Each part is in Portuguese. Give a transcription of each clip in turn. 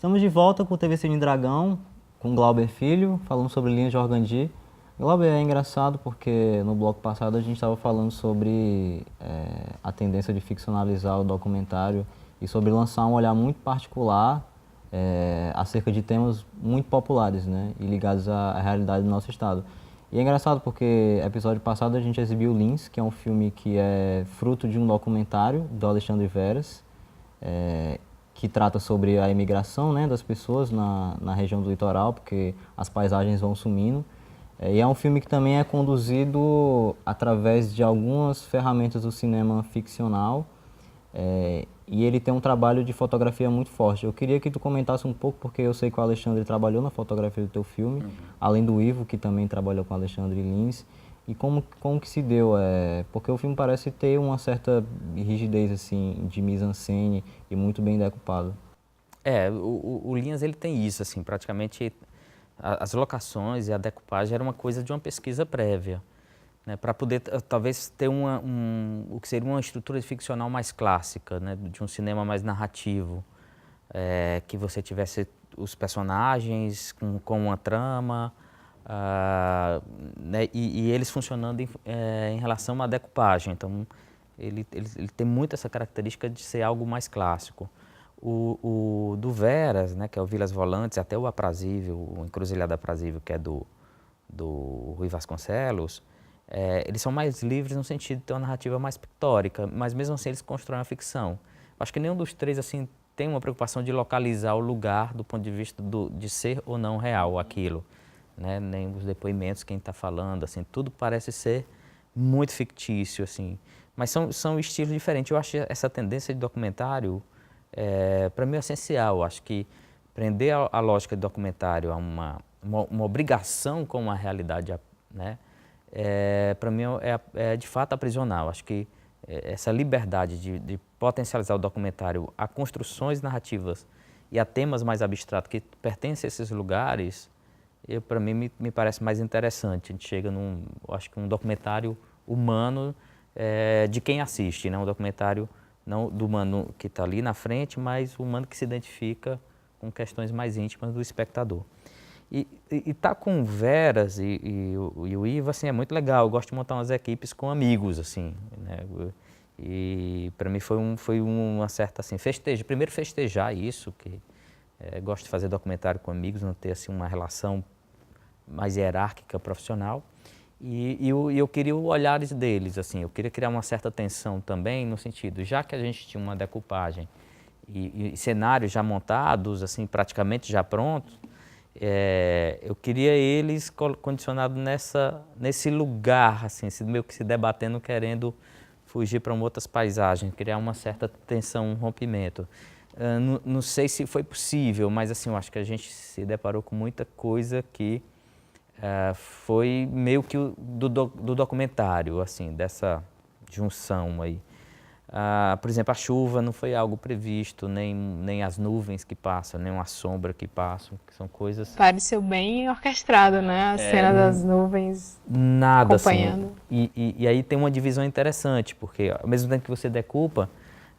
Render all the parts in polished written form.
Estamos de volta com o TV Cine Dragão, com Glauber Filho, falando sobre Linhas de Organdi. Glauber, é engraçado porque no bloco passado a gente estava falando sobre a tendência de ficcionalizar o documentário e sobre lançar um olhar muito particular acerca de temas muito populares, né, e ligados à realidade do nosso estado. E é engraçado porque episódio passado a gente exibiu Lins, que é um filme que é fruto de um documentário do Alexandre Veras, que trata sobre a imigração, né, das pessoas na região do litoral, porque as paisagens vão sumindo. E é um filme que também é conduzido através de algumas ferramentas do cinema ficcional, e ele tem um trabalho de fotografia muito forte. Eu queria que tu comentasse um pouco, porque eu sei que o Alexandre trabalhou na fotografia do teu filme, além do Ivo, que também trabalhou com o Alexandre Lins. E como que se deu? Porque o filme parece ter uma certa rigidez assim, de mise-en-scène e muito bem decupado. O Linhas ele tem isso, assim, praticamente as locações e a decupagem era uma coisa de uma pesquisa prévia, né, para poder talvez ter o que seria uma estrutura ficcional mais clássica, né, de um cinema mais narrativo, que você tivesse os personagens com uma trama, né, e eles funcionando em relação à decupagem. Então, ele tem muito essa característica de ser algo mais clássico. O do Veras, né, que é o Vilas Volantes, até o Aprazível, o Encruzilhada Aprazível, que é do Rui Vasconcelos, eles são mais livres no sentido de ter uma narrativa mais pictórica, mas mesmo assim eles constroem a ficção. Acho que nenhum dos três assim tem uma preocupação de localizar o lugar do ponto de vista de ser ou não real aquilo, né? Nem os depoimentos, quem está falando, assim, tudo parece ser muito fictício, assim, mas são estilos diferentes. Eu acho essa tendência de documentário, para mim, é essencial. Eu acho que prender a lógica de documentário a uma obrigação com uma realidade, né, para mim é de fato aprisionar. Eu acho que essa liberdade de potencializar o documentário a construções narrativas e a temas mais abstratos que pertencem a esses lugares, para mim me parece mais interessante. A gente chega acho que um documentário humano de quem assiste, né? Um documentário não do humano que está ali na frente, mas o humano que se identifica com questões mais íntimas do espectador. E tá com o Veras e o Ivo, assim, é muito legal. Eu gosto de montar umas equipes com amigos, assim, né? E para mim foi uma certa, assim, primeiro festejar isso, que gosto de fazer documentário com amigos, não ter, assim, uma relação mais hierárquica, profissional. E eu queria os olhares deles, assim, eu queria criar uma certa tensão também, no sentido, já que a gente tinha uma decupagem e cenários já montados, assim, praticamente já prontos, eu queria eles condicionados nesse lugar, assim, meio que se debatendo, querendo fugir para outras paisagens, criar uma certa tensão, um rompimento. Não sei se foi possível, mas assim, eu acho que a gente se deparou com muita coisa que foi meio que do documentário, assim, dessa junção aí. Por exemplo, a chuva não foi algo previsto, nem as nuvens que passam, nem uma sombra que passam, que são coisas... Pareceu bem orquestrado, né? A cena das nuvens Nada, assim. acompanhando. E aí tem uma divisão interessante, porque ao mesmo tempo que você decupa,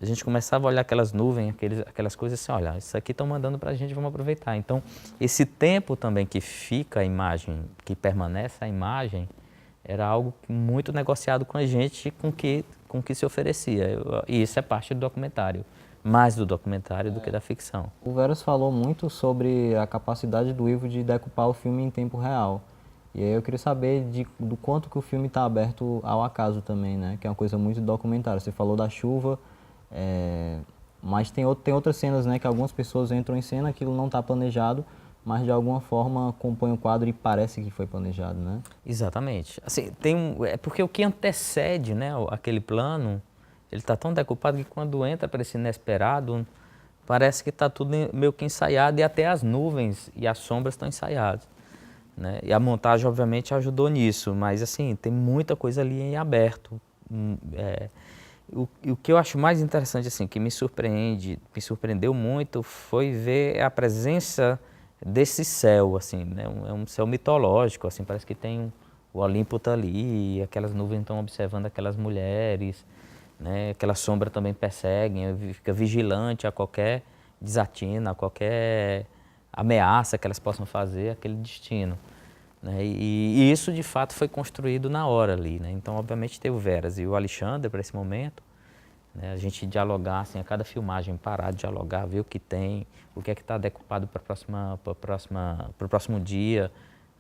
a gente começava a olhar aquelas nuvens, aquelas coisas assim, olha, isso aqui estão mandando para a gente, vamos aproveitar. Então, esse tempo também que fica a imagem, que permanece a imagem, era algo muito negociado com a gente, com o que se oferecia. E isso é parte do documentário, mais do documentário do que da ficção. O Veras falou muito sobre a capacidade do Ivo de decupar o filme em tempo real. E aí eu queria saber do quanto que o filme está aberto ao acaso também, né? Que é uma coisa muito documentária. Você falou da chuva, mas tem outras cenas, né? Que algumas pessoas entram em cena, aquilo não está planejado, mas de alguma forma compõe o quadro e parece que foi planejado, né? Exatamente. Assim, é porque o que antecede, né, aquele plano, ele está tão decupado que quando entra para esse inesperado, parece que está tudo meio que ensaiado e até as nuvens e as sombras estão ensaiadas, né? E a montagem, obviamente, ajudou nisso, mas assim, tem muita coisa ali em aberto. O que eu acho mais interessante, assim, que me surpreendeu muito, foi ver a presença desse céu, assim, né? É um céu mitológico, assim, parece que tem o Olimpo tá ali, aquelas nuvens estão observando aquelas mulheres, né? Aquela sombra também perseguem, fica vigilante a qualquer desatina, a qualquer ameaça que elas possam fazer àquele destino. Né? E isso, de fato, foi construído na hora ali. Né? Então, obviamente, teve o Veras e o Alexandre para esse momento. Né? A gente dialogar, assim, a cada filmagem, parar de dialogar, ver o que tem, o que é que está decupado para o próximo dia.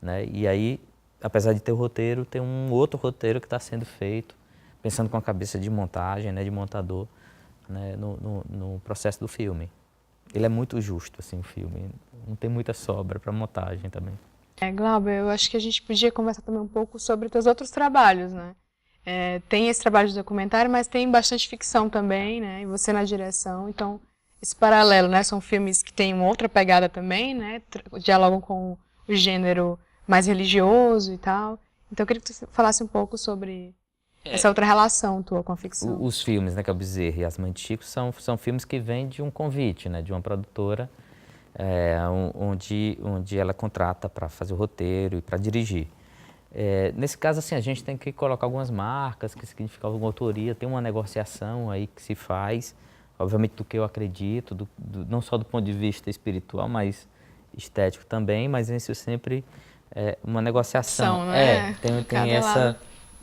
Né? E aí, apesar de ter o roteiro, tem um outro roteiro que está sendo feito, pensando com a cabeça de montagem, né, de montador, né, no processo do filme. Ele é muito justo, assim, o filme. Não tem muita sobra para montagem também. Glauber, eu acho que a gente podia conversar também um pouco sobre os teus outros trabalhos, né? Tem esse trabalho de documentário, mas tem bastante ficção também, né? E você na direção, então esse paralelo, né? São filmes que têm uma outra pegada também, né? Dialogam com o gênero mais religioso e tal. Então eu queria que tu falasse um pouco sobre essa outra relação tua com a ficção. Os filmes, né, que é o Bezerra e As Mães de Chico, são filmes que vêm de um convite, né, de uma produtora, onde ela contrata para fazer o roteiro e para dirigir. Nesse caso, assim, a gente tem que colocar algumas marcas que significam alguma autoria, tem uma negociação aí que se faz, obviamente do que eu acredito, não só do ponto de vista espiritual, mas estético também, mas isso sempre é uma negociação. São, né? Tem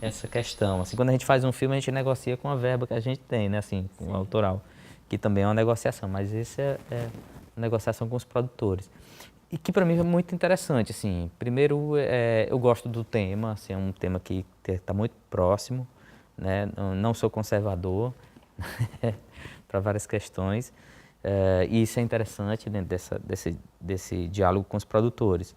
essa questão. Assim, quando a gente faz um filme, a gente negocia com a verba que a gente tem, né, assim, com o autoral, que também é uma negociação, mas esse é negociação com os produtores. E que para mim é muito interessante, assim, primeiro eu gosto do tema, assim, é um tema que está muito próximo, né, não sou conservador para várias questões, e isso é interessante dentro desse diálogo com os produtores.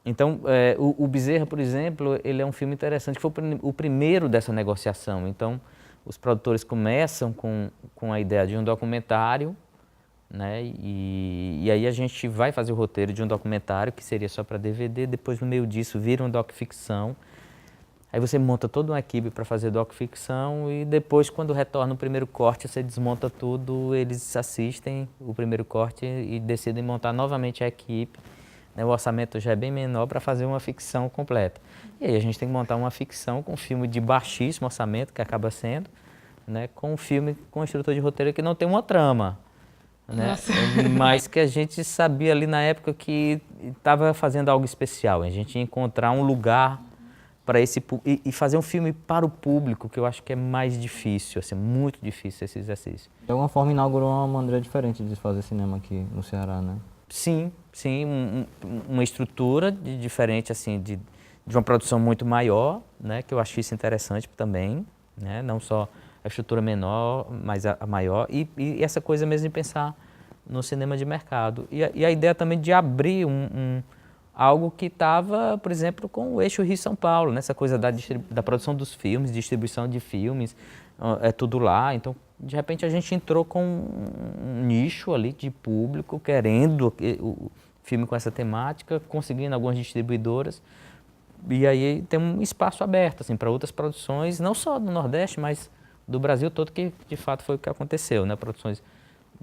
Então, o Bezerra, por exemplo, ele é um filme interessante, que foi o primeiro dessa negociação. Então, os produtores começam com a ideia de um documentário, né? E aí a gente vai fazer o roteiro de um documentário que seria só para DVD, depois no meio disso vira um doc-ficção. Aí você monta toda uma equipe para fazer doc-ficção e depois, quando retorna o primeiro corte, você desmonta tudo, eles assistem o primeiro corte e decidem montar novamente a equipe. Né? O orçamento já é bem menor para fazer uma ficção completa. E aí a gente tem que montar uma ficção com um filme de baixíssimo orçamento, que acaba sendo, né? Com um filme com um estrutura de roteiro que não tem uma trama. Né? Mas que a gente sabia ali na época que estava fazendo algo especial. A gente ia encontrar um lugar para e fazer um filme para o público, que eu acho que é mais difícil, assim, muito difícil esse exercício. De alguma forma inaugurou uma maneira diferente de fazer cinema aqui no Ceará, né? Sim, uma estrutura diferente, assim, de uma produção muito maior, né? Que eu acho isso interessante também, né? Não só a estrutura menor, mas a maior, e essa coisa mesmo de pensar no cinema de mercado. E a ideia também de abrir algo que estava, por exemplo, com o eixo Rio-São Paulo, nessa coisa da produção dos filmes, distribuição de filmes, é tudo lá. Então, de repente, a gente entrou com um nicho ali de público, querendo o filme com essa temática, conseguindo algumas distribuidoras, e aí tem um espaço aberto assim, para outras produções, não só do Nordeste, mas do Brasil todo, que de fato foi o que aconteceu, né? Produções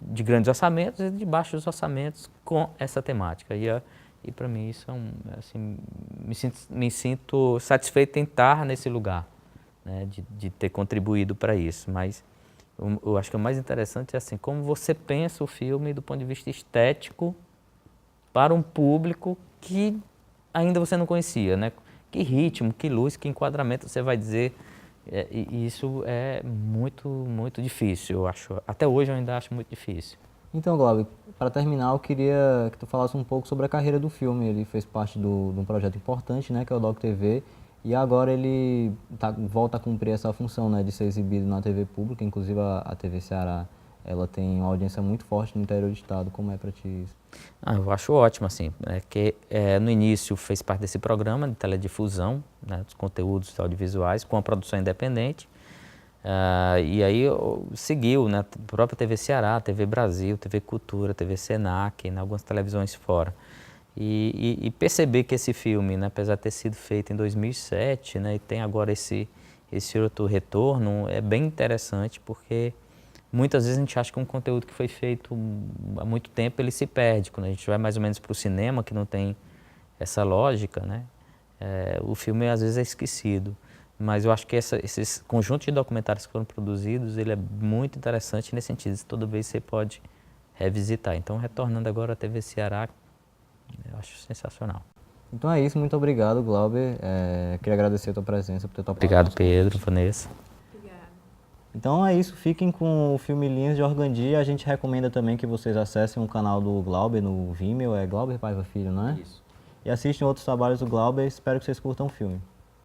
de grandes orçamentos e de baixos orçamentos com essa temática. E para mim isso assim, me sinto satisfeito em estar nesse lugar, né? De ter contribuído para isso. Mas eu acho que o mais interessante é assim, como você pensa o filme do ponto de vista estético para um público que ainda você não conhecia, né? Que ritmo, que luz, que enquadramento você vai dizer. E isso é muito, muito difícil, eu acho. Até hoje eu ainda acho muito difícil. Então, Glauber, para terminar, eu queria que tu falasse um pouco sobre a carreira do filme. Ele fez parte de um projeto importante, né, que é o Doc TV, e agora ele volta a cumprir essa função, né, de ser exibido na TV pública. Inclusive a TV Ceará, ela tem uma audiência muito forte no interior do estado. Como é para ti isso? Eu acho ótimo, assim, que no início fez parte desse programa de teledifusão, né, dos conteúdos audiovisuais, com a produção independente, e aí seguiu, né, a própria TV Ceará, TV Brasil, TV Cultura, TV Senac, né, algumas televisões fora. E perceber que esse filme, né, apesar de ter sido feito em 2007, né, e tem agora esse outro retorno, é bem interessante, porque muitas vezes a gente acha que um conteúdo que foi feito há muito tempo, ele se perde. Quando a gente vai mais ou menos para o cinema, que não tem essa lógica, né? O filme às vezes é esquecido. Mas eu acho que esse conjunto de documentários que foram produzidos, ele é muito interessante nesse sentido. Toda vez você pode revisitar. Então, retornando agora à TV Ceará, eu acho sensacional. Então é isso, muito obrigado, Glauber. Queria agradecer a tua presença, por ter topado. Obrigado, Pedro, Vanessa. Então é isso, fiquem com o filme Linhas de Organdi. A gente recomenda também que vocês acessem o canal do Glauber no Vimeo, é Glauber Paiva Filho, não é? Isso. E assistam outros trabalhos do Glauber, espero que vocês curtam o filme.